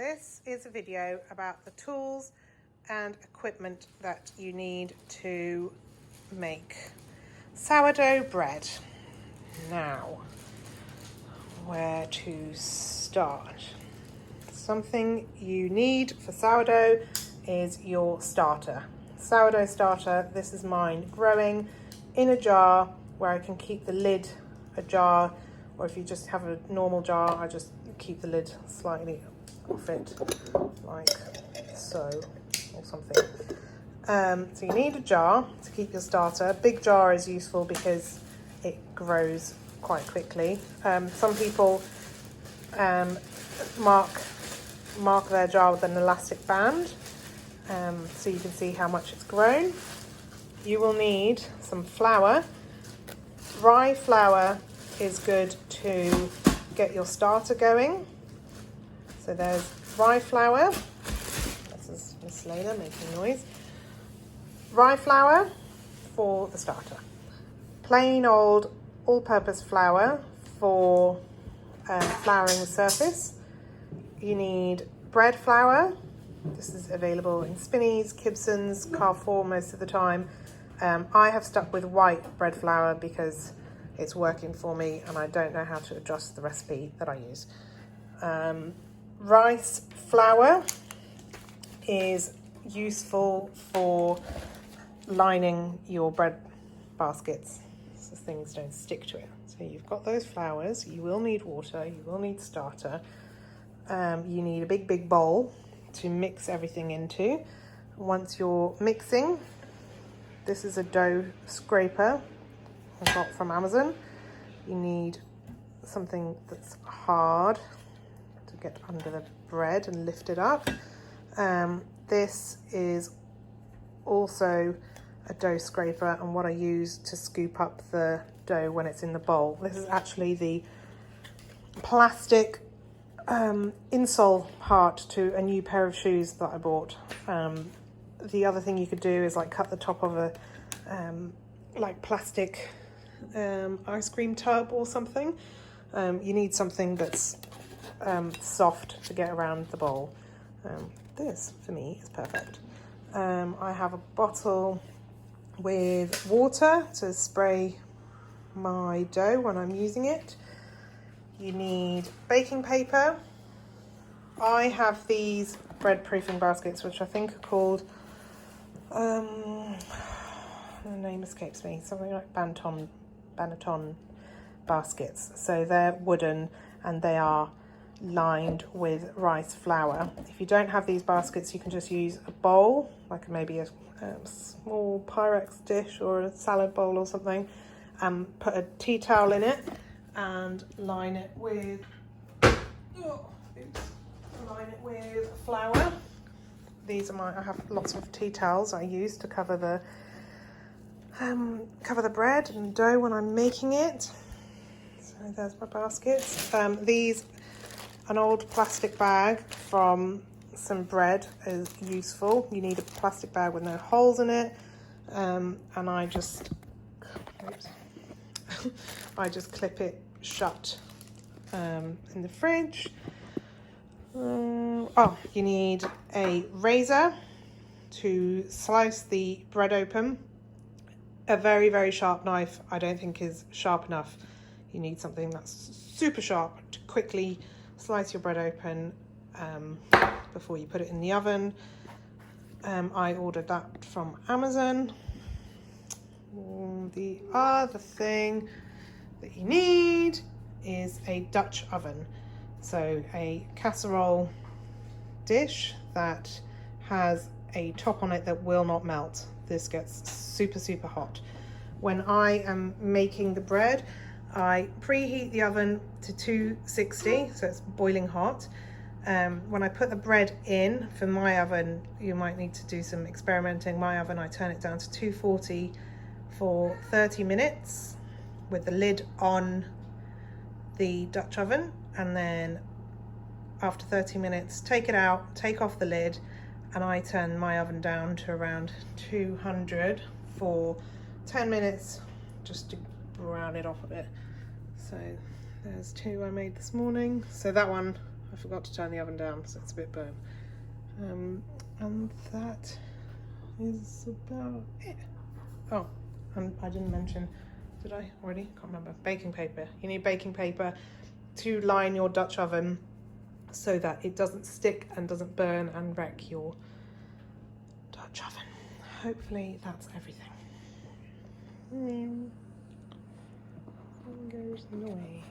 This is a video about the tools and equipment that you need to make sourdough bread. Now, where to start? Something you need for sourdough is your starter. Sourdough starter, this is mine growing in a jar where I can keep the lid ajar, or if you just have a normal jar, I just keep the lid slightly off it, like so, or something. So you need a jar to keep your starter. A big jar is useful because it grows quite quickly. Some people mark their jar with an elastic band, so you can see how much it's grown. You will need some flour. Rye flour is good to get your starter going. So there's rye flour. This is Miss Layla making noise. Rye flour for the starter. Plain old all-purpose flour for flouring the surface. You need bread flour. This is available in Spinneys, Kibsons, Carrefour most of the time. I have stuck with white bread flour because it's working for me and I don't know how to adjust the recipe that I use. Rice flour is useful for lining your bread baskets so things don't stick to it. So you've got those flours, you will need water, you will need starter. You need a big bowl to mix everything into. Once you're mixing, this is a dough scraper I got from Amazon. You need something that's hard to get under the bread and lift it up. This is also a dough scraper and what I use to scoop up the dough when it's in the bowl. This is actually the plastic insole part to a new pair of shoes that I bought. The other thing you could do is like cut the top of a like plastic ice cream tub or something. You need something that's soft to get around the bowl. This for me is perfect. I have a bottle with water to spray my dough when I'm using it. You need baking paper. I have these bread proofing baskets, which I think are called, the name escapes me, something like Banneton baskets. So they're wooden and they are lined with rice flour. If you don't have these baskets, you can just use a bowl, like maybe a small Pyrex dish or a salad bowl or something, and put a tea towel in it and line it with flour. These are I have lots of tea towels I use to cover the bread and dough when I'm making it. So there's my baskets. An old plastic bag from some bread is useful. You need a plastic bag with no holes in it, and I just clip it shut in the fridge. You need a razor to slice the bread open. A very sharp knife I don't think is sharp enough. You need something that's super sharp to quickly slice your bread open before you put it in the oven. I ordered that from Amazon. The other thing that you need is a Dutch oven. So a casserole dish that has a top on it that will not melt. This gets super hot. When I am making the bread, I preheat the oven to 260, so it's boiling hot. When I put the bread in, for my oven, you might need to do some experimenting. My oven, I turn it down to 240 for 30 minutes with the lid on the Dutch oven, and then after 30 minutes take it out, take off the lid, and I turn my oven down to around 200 for 10 minutes just to brown it off a bit. So there's two I made this morning. So that one I forgot to turn the oven down, so it's a bit burnt. And that is about it. Oh, and I didn't mention, did I already? Can't remember. Baking paper. You need baking paper to line your Dutch oven so that it doesn't stick and doesn't burn and wreck your Dutch oven. Hopefully that's everything. Fingers in the way.